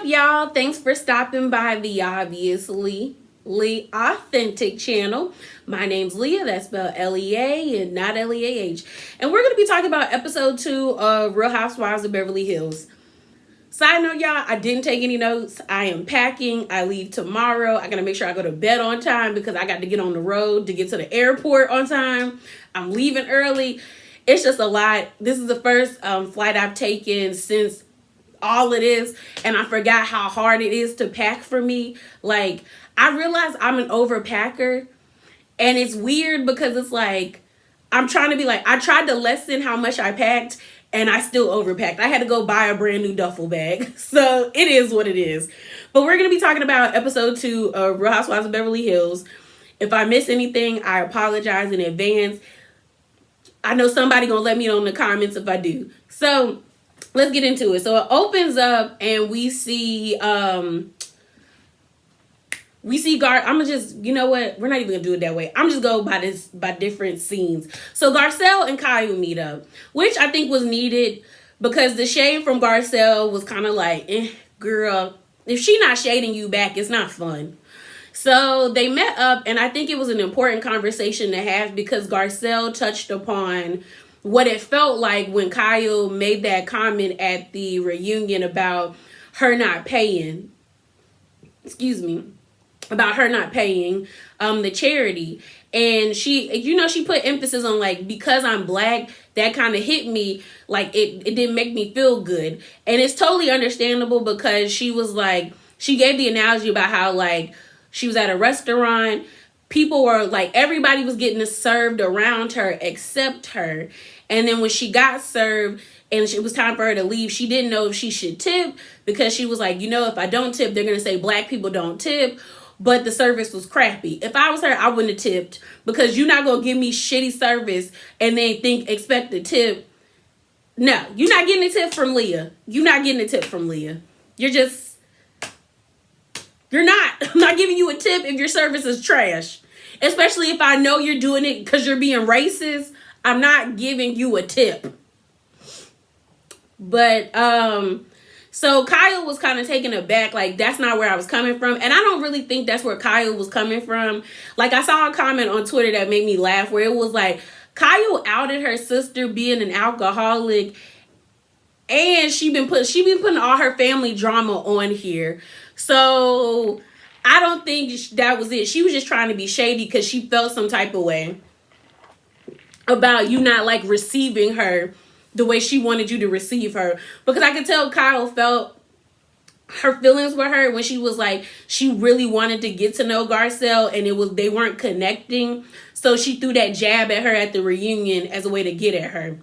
y'all? Thanks for stopping by the obviously authentic channel. My name's Leah, that's spelled L-E-A and not L-E-A-H. And we're going to be talking about episode 2 of Real Housewives of Beverly Hills. Side note, y'all, I didn't take any notes. I am packing. I leave tomorrow. I got to make sure I go to bed on time because I got to get on the road to get to the airport on time. I'm leaving early. It's just a lot. This is the first flight I've taken since all it is, and I forgot how hard it is to pack for me. Like, I realize I'm an overpacker, and it's weird because it's like I'm trying to be like, I tried to lessen how much I packed and I still overpacked. I had to go buy a brand new duffel bag. So it is what it is. But we're going to be talking about episode 2 of Real Housewives of Beverly Hills. If I miss anything, I apologize in advance. I know somebody gonna let me know in the comments if I do. So let's get into it. So it opens up and we see I'm gonna just, you know what? We're not even gonna do it that way. I'm just go by different scenes. So Garcelle and Kyle meet up, which I think was needed because the shade from Garcelle was kind of like, girl, if she not shading you back, it's not fun. So they met up, and I think it was an important conversation to have because Garcelle touched upon what it felt like when Kyle made that comment at the reunion about her not paying. About her not paying the charity. And she put emphasis on, like, because I'm black, that kind of hit me. Like, it didn't make me feel good. And it's totally understandable because she was like, she gave the analogy about how, like, she was at a restaurant. People were like, everybody was getting served around her except her. And then when she got served and it was time for her to leave, she didn't know if she should tip because she was like, if I don't tip, they're going to say black people don't tip. But the service was crappy. If I was her, I wouldn't have tipped because you're not going to give me shitty service and then expect a tip. No, you're not getting a tip from Leah. You're not getting a tip from Leah. You're not. I'm not giving you a tip if your service is trash. Especially if I know you're doing it because you're being racist. I'm not giving you a tip. But, so Kyle was kind of taken aback. Like, that's not where I was coming from. And I don't really think that's where Kyle was coming from. Like, I saw a comment on Twitter that made me laugh where it was like, Kyle outed her sister being an alcoholic. And she been putting all her family drama on here. So I don't think that was it. She was just trying to be shady because she felt some type of way about you not like receiving her the way she wanted you to receive her. Because I could tell Kyle felt her feelings were hurt when she was like, she really wanted to get to know Garcelle and they weren't connecting. So she threw that jab at her at the reunion as a way to get at her.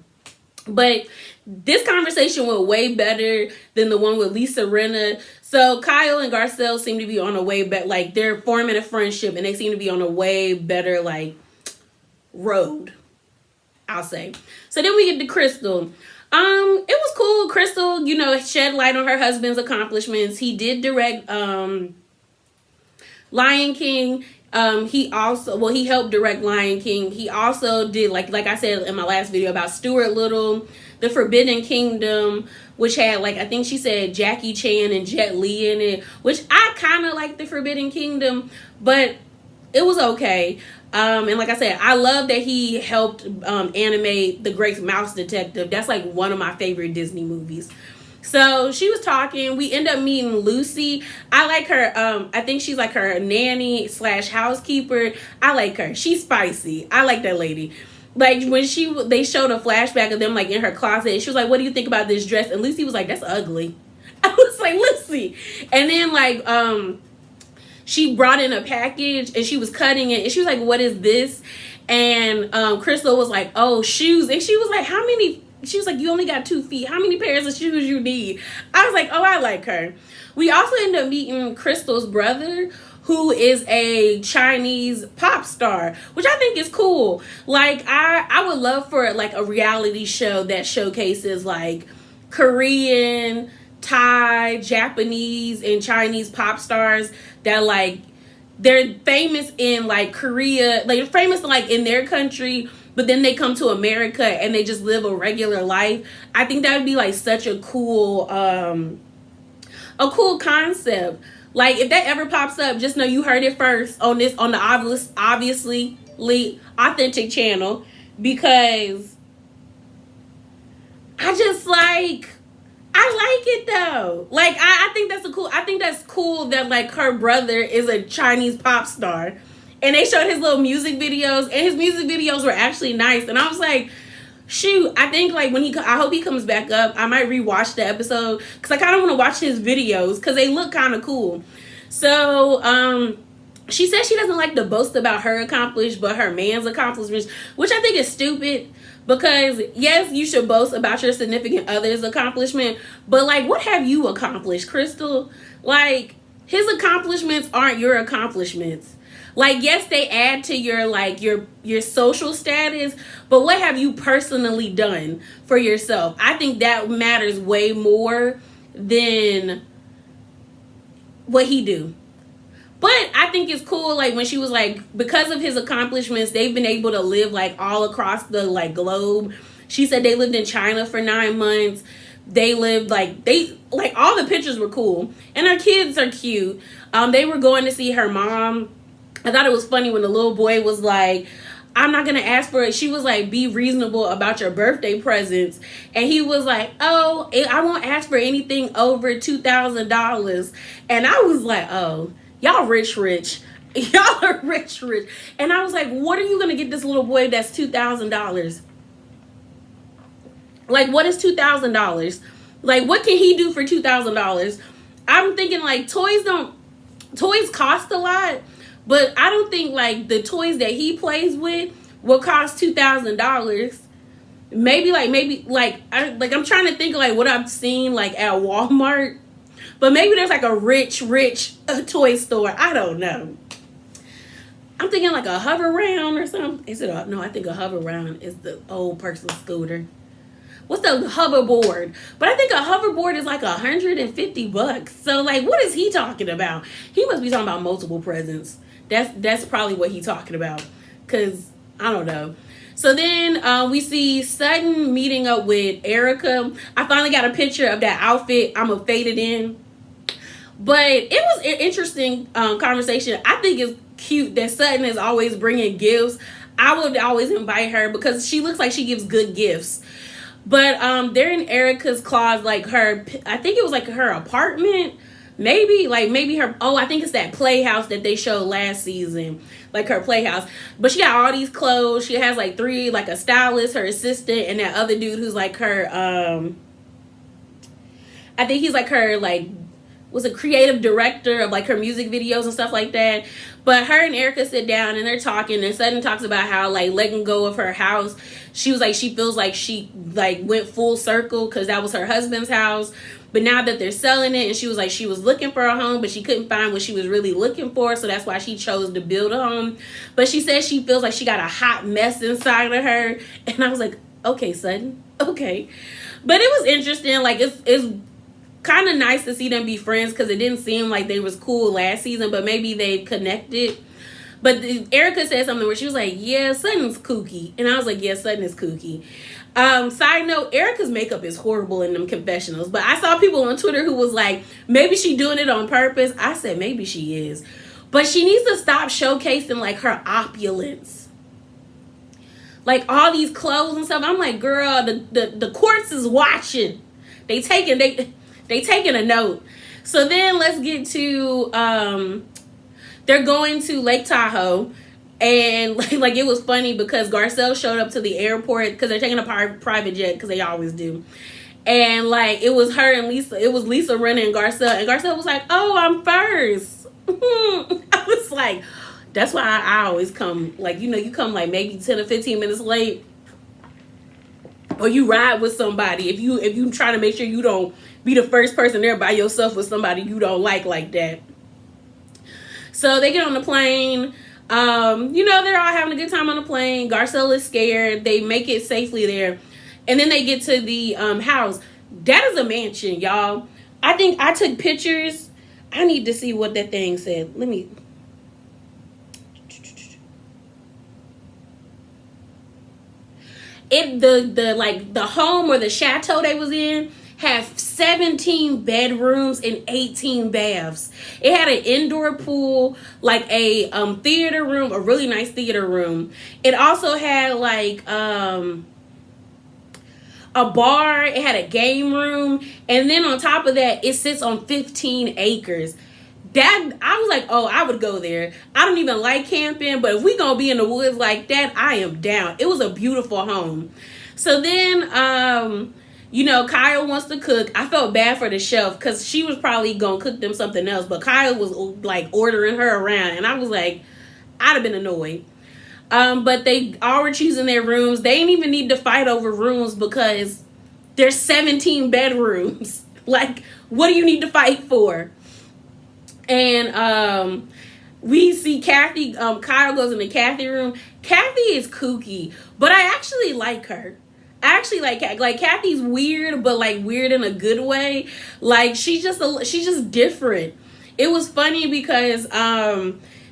But this conversation went way better than the one with Lisa Rinna. So Kyle and Garcelle seem to be on a way better, like they're forming a friendship and they seem to be on a way better, like, road, I'll say. So then we get to Crystal. It was cool. Crystal, shed light on her husband's accomplishments. He did direct Lion King. He helped direct Lion King. He also did, like I said in my last video about Stuart Little, The Forbidden Kingdom, which had, like, I think she said Jackie Chan and Jet Li in it, which I kind of like The Forbidden Kingdom, but it was okay. And like I said, I love that he helped animate The Great Mouse Detective. That's like one of my favorite Disney movies. So she was talking. We end up meeting Lucy. I like her. I think she's like her nanny / housekeeper. I like her. She's spicy. I like that lady. Like when they showed a flashback of them like in her closet. She was like, "What do you think about this dress?" And Lucy was like, "That's ugly." I was like, "Lucy." And then like she brought in a package and she was cutting it and she was like, "What is this?" And Crystal was like, "Oh, shoes." And she was like, "How many?" She was like, "You only got 2 feet. How many pairs of shoes you need?" I was like, "Oh, I like her." We also end up meeting Crystal's brother, who is a Chinese pop star, which I think is cool. Like, I would love for like a reality show that showcases like Korean, Thai, Japanese, and Chinese pop stars that like they're famous in like Korea, like they're famous like in their country, but then they come to America and they just live a regular life. I think that would be like such a cool a cool concept. Like, if that ever pops up, just know you heard it first on the obviously authentic channel, because I just like, I like it though. Like, I think that's cool that like her brother is a Chinese pop star, and they showed his little music videos, and his music videos were actually nice, and I was like, shoot, I think like I hope he comes back up, I might rewatch the episode, because I kind of want to watch his videos because they look kind of cool. So she says she doesn't like to boast about her accomplishments, but her man's accomplishments, which I think is stupid, because yes, you should boast about your significant other's accomplishment, but like, what have you accomplished, Crystal? Like, his accomplishments aren't your accomplishments. Like, yes, they add to your like your social status, but what have you personally done for yourself? I think that matters way more than what he do. But I think it's cool, like, when she was like, because of his accomplishments, they've been able to live like all across the like globe. She said they lived in China for 9 months. They lived like all the pictures were cool, and her kids are cute. They were going to see her mom. I thought it was funny when the little boy was like, I'm not going to ask for it. She was like, be reasonable about your birthday presents. And he was like, oh, I won't ask for anything over $2,000. And I was like, oh, y'all rich. Y'all are rich. And I was like, what are you going to get this little boy that's $2,000? Like, what is $2,000? Like, what can he do for $2,000? I'm thinking like toys cost a lot. But I don't think like the toys that he plays with will cost $2,000. I'm trying to think of like what I've seen like at Walmart. But maybe there's like a rich toy store. I don't know. I'm thinking like a hover round or something. No, I think a hover round is the old person's scooter. What's the hoverboard? But I think a hoverboard is like $150. So like, what is he talking about? He must be talking about multiple presents. That's probably what he's talking about. Because I don't know. So then we see Sutton meeting up with Erica. I finally got a picture of that outfit. I'm going to fade it in. But it was an interesting conversation. I think it's cute that Sutton is always bringing gifts. I would always invite her because she looks like she gives good gifts. But they're in Erica's closet, like I think it was like her apartment. Maybe her, I think it's that playhouse that they showed last season, like her playhouse. But she got all these clothes. She has like 3, like a stylist, her assistant, and that other dude who's like her, I think he's like her, like, was a creative director of like her music videos and stuff like that. But her and Erica sit down and they're talking, and Sutton talks about how like letting go of her house, she was like, she feels like she like went full circle because that was her husband's house. But now that they're selling it, and she was like, she was looking for a home, but she couldn't find what she was really looking for. So that's why she chose to build a home. But she says she feels like she got a hot mess inside of her. And I was like, okay, Sutton, okay. But it was interesting. Like, it's kind of nice to see them be friends, because it didn't seem like they was cool last season, but maybe they've connected. But Erica said something where she was like, yeah, Sutton's kooky. And I was like, yeah, Sutton is kooky. Side note, Erica's makeup is horrible in them confessionals. But I saw people on Twitter who was like, maybe she doing it on purpose. I said, maybe she is. But she needs to stop showcasing like her opulence. Like all these clothes and stuff. I'm like, girl, the courts is watching. They taking a note. So then let's get to they're going to Lake Tahoe. And like it was funny because Garcelle showed up to the airport because they're taking a private jet, because they always do. And like it was her and Lisa. It was Lisa, Renna, and Garcelle. And Garcelle was like, oh, I'm first. I was like, that's why I always come. Like, you come like maybe 10 or 15 minutes late. Or you ride with somebody. If you try to make sure you don't be the first person there by yourself with somebody you don't like that. So they get on the plane. They're all having a good time on the plane. Garcelle is scared. They make it safely there. And then they get to the house. That is a mansion, y'all. I think I took pictures. I need to see what that thing said. Let me. The home or the chateau they was in had 17 bedrooms and 18 baths. It had an indoor pool, like a theater room, a really nice theater room. It also had like a bar. It had a game room, and then on top of that, it sits on 15 acres. That, I was like, oh, I would go there. I don't even like camping, but if we gonna be in the woods like that, I am down. It was a beautiful home. So then, you know, Kyle wants to cook. I felt bad for the chef because she was probably gonna cook them something else, but Kyle was like ordering her around, and I was like, I'd have been annoyed. But they all were choosing their rooms. They didn't even need to fight over rooms because there's 17 bedrooms. Like, what do you need to fight for? And we see Kathy. Kyle goes in the Kathy room. Kathy is kooky, but I actually like her. I actually like Kathy's weird, but like weird in a good way. Like she's just different. It was funny because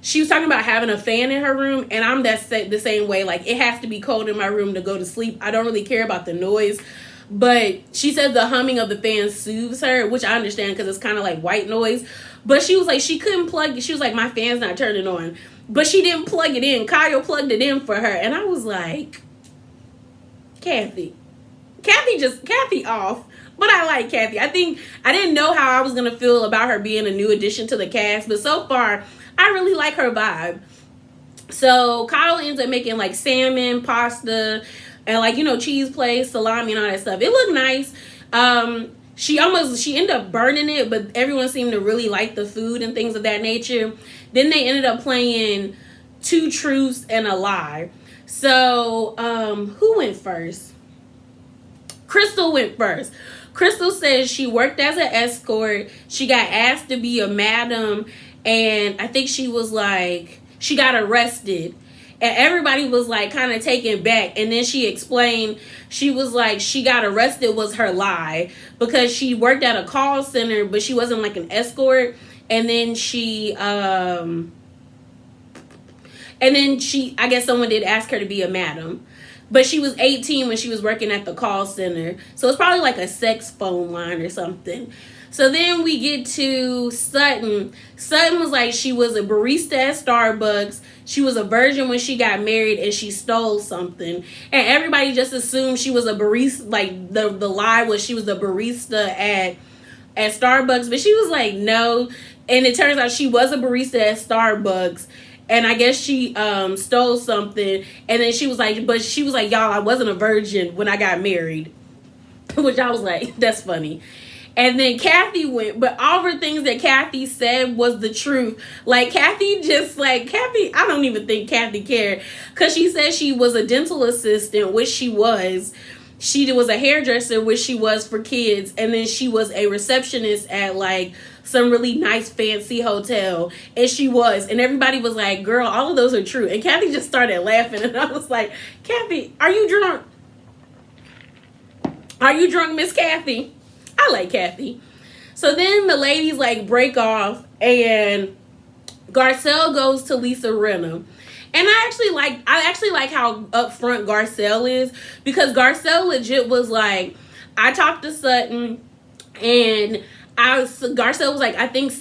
she was talking about having a fan in her room, and I'm the same way. Like, it has to be cold in my room to go to sleep. I don't really care about the noise. But she said the humming of the fan soothes her, which I understand because it's kind of like white noise. But she was like, she couldn't plug it. She was like, my fan's not turning on. But she didn't plug it in. Kyle plugged it in for her. And I was like, Kathy off. But I like Kathy. I didn't know how I was going to feel about her being a new addition to the cast. But so far, I really like her vibe. So Kyle ends up making like salmon, pasta, and like, you know, cheese plates, salami, and all that stuff. It looked nice. She ended up burning it, but everyone seemed to really like the food and things of that nature. Then they ended up playing 2 Truths and a Lie. So, who went first? Crystal went first. Crystal says she worked as an escort. She got asked to be a madam, and I think she was like, she got arrested. And everybody was like kind of taken back. And then she explained, she was like, she got arrested was her lie because she worked at a call center, but she wasn't like an escort. And then I guess someone did ask her to be a madam, but she was 18 when she was working at the call center. So it's probably like a sex phone line or something. So then we get to Sutton. Sutton was like, she was a barista at Starbucks. She was a virgin when she got married, and she stole something. And everybody just assumed she was a barista. Like, the lie was she was a barista at Starbucks. But she was like, no. And it turns out she was a barista at Starbucks. And I guess she stole something. And then she was like, y'all, I wasn't a virgin when I got married. Which I was like, that's funny. And then Kathy went, but all the things that Kathy said was the truth. Like, Kathy, I don't even think Kathy cared. Because she said she was a dental assistant, which she was. She was a hairdresser, which she was for kids. And then she was a receptionist at, like, some really nice, fancy hotel. And she was. And everybody was like, girl, all of those are true. And Kathy just started laughing. And I was like, Kathy, are you drunk? Are you drunk, Miss Kathy? I like Kathy. So then the ladies like break off, and Garcelle goes to Lisa Rinna. And I actually like how upfront Garcelle is, because Garcelle legit was like, I talked to Sutton, and Garcelle was like, I think,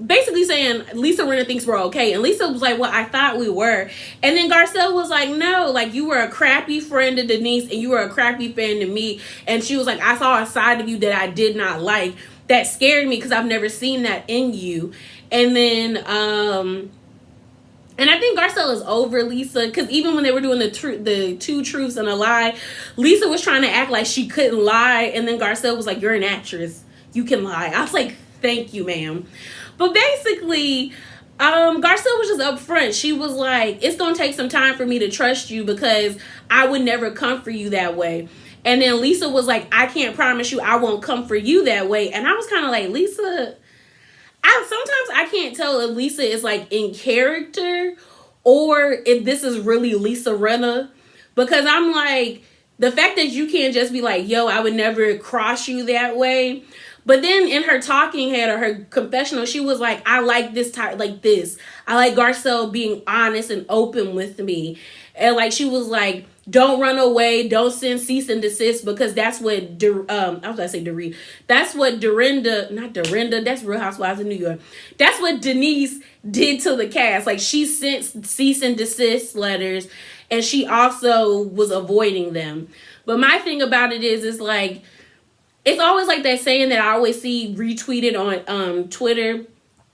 basically saying Lisa Rinna thinks we're okay. And Lisa was like, well, I thought we were. And then Garcelle was like, no, like, you were a crappy friend to Denise, and you were a crappy fan to me. And she was like, I saw a side of you that I did not like. That scared me because I've never seen that in you. And then, and I think Garcelle is over Lisa, because even when they were doing the 2 Truths and a Lie, Lisa was trying to act like she couldn't lie. And then Garcelle was like, you're an actress. You can lie. I was like, thank you, ma'am. But basically, Garcelle was just upfront. She was like, it's going to take some time for me to trust you because I would never come for you that way. And then Lisa was like, I can't promise you I won't come for you that way. And I was kind of like, Lisa, sometimes I can't tell if Lisa is like in character or if this is really Lisa Rinna. Because I'm like, the fact that you can't just be like, yo, I would never cross you that way. But then in her talking head or her confessional, she was like, I like this type, like this. I like Garcelle being honest and open with me. And like, she was like, don't run away. Don't send cease and desist, because that's what, I was going to say Doreen. That's what not Dorinda, that's Real Housewives of New York. That's what Denise did to the cast. Like, she sent cease and desist letters, and she also was avoiding them. But my thing about it is like, it's always like that saying that I always see retweeted on Twitter,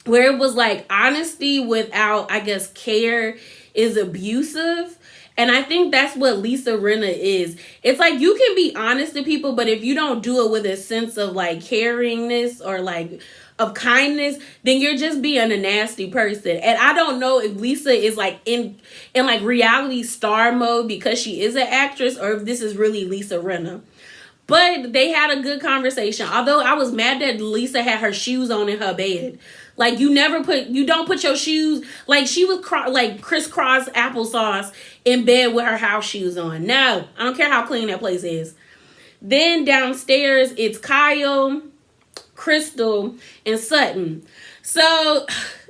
where it was like, honesty without, I guess, care is abusive. And I think that's what Lisa Rinna is. It's like, you can be honest to people, but if you don't do it with a sense of like caringness or like of kindness, then you're just being a nasty person. And I don't know if Lisa is like in like reality star mode because she is an actress, or if this is really Lisa Rinna. But they had a good conversation. Although I was mad that Lisa had her shoes on in her bed. Like, you don't put your shoes, like she was like crisscross applesauce in bed with her house shoes on. No, I don't care how clean that place is. Then downstairs, it's Kyle, Crystal, and Sutton. So,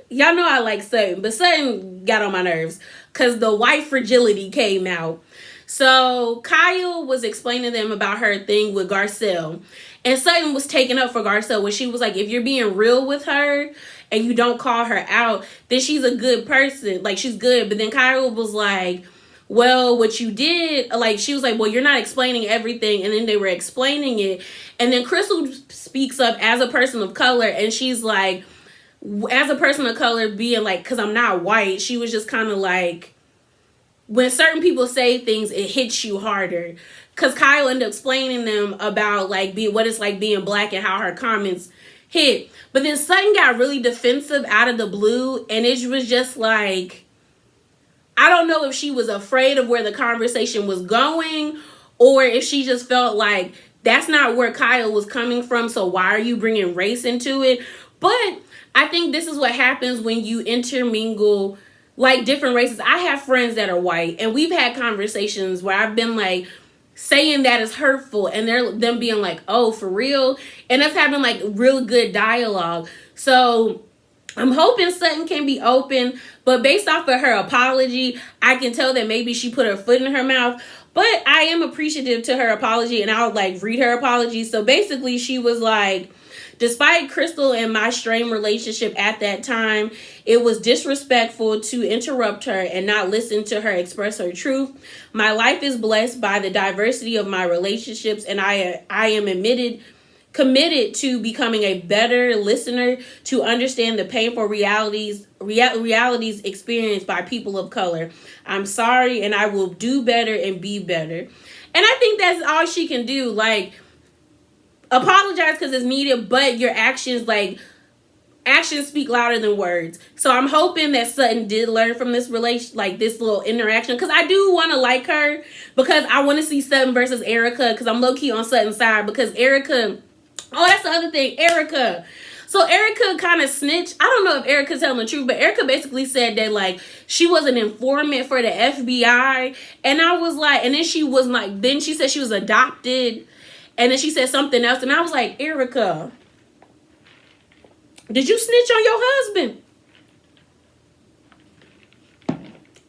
y'all know I like Sutton, but Sutton got on my nerves because the white fragility came out. So Kyle was explaining to them about her thing with Garcelle. And Sutton was taking up for Garcelle when she was like, if you're being real with her and you don't call her out, then she's a good person. Like, she's good. But then Kyle was like, well, what you did, like, she was like, well, you're not explaining everything. And then they were explaining it. And then Crystal speaks up as a person of color. And she's like, as a person of color, being like, because I'm not white, she was just kind of like, when certain people say things, it hits you harder. Because Kyle ended up explaining them about like what it's like being black and how her comments hit. But then Sutton got really defensive out of the blue. And it was just like, I don't know if she was afraid of where the conversation was going, or if she just felt like that's not where Kyle was coming from. So why are you bringing race into it? But I think this is what happens when you intermingle like different races. I have friends that are white, and we've had conversations where I've been like saying that is hurtful, and them being like, oh, for real? And us having like real good dialogue. So I'm hoping Sutton can be open, but based off of her apology, I can tell that maybe she put her foot in her mouth. But I am appreciative to her apology, and I'll like read her apology. So basically she was like, despite Crystal and my strained relationship at that time, it was disrespectful to interrupt her and not listen to her express her truth. My life is blessed by the diversity of my relationships, and I am committed to becoming a better listener to understand the painful realities experienced by people of color. I'm sorry, and I will do better and be better. And I think that's all she can do. Like, apologize because it's needed, but your actions speak louder than words. So I'm hoping that Sutton did learn from this this little interaction, because I do want to like her, because I want to see Sutton versus Erica, because I'm low-key on Sutton's side, because Erica, oh, that's the other thing, Erica. So Erica kind of snitched. I don't know if Erica's telling the truth, but Erica basically said that like she was an informant for the FBI. And I was like, and then she was like, then she said she was adopted. And then she said something else. And I was like, Erica, did you snitch on your husband?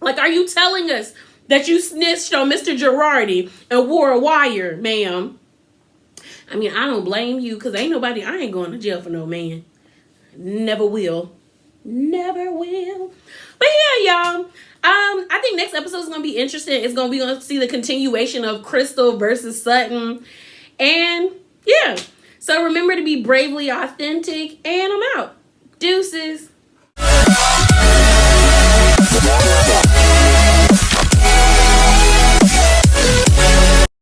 Like, are you telling us that you snitched on Mr. Girardi and wore a wire, ma'am? I mean, I don't blame you, because I ain't going to jail for no man. Never will. Never will. But yeah, y'all. I think next episode is going to be interesting. It's going to see the continuation of Crystal versus Sutton. And yeah. So remember to be bravely authentic. And I'm out. Deuces.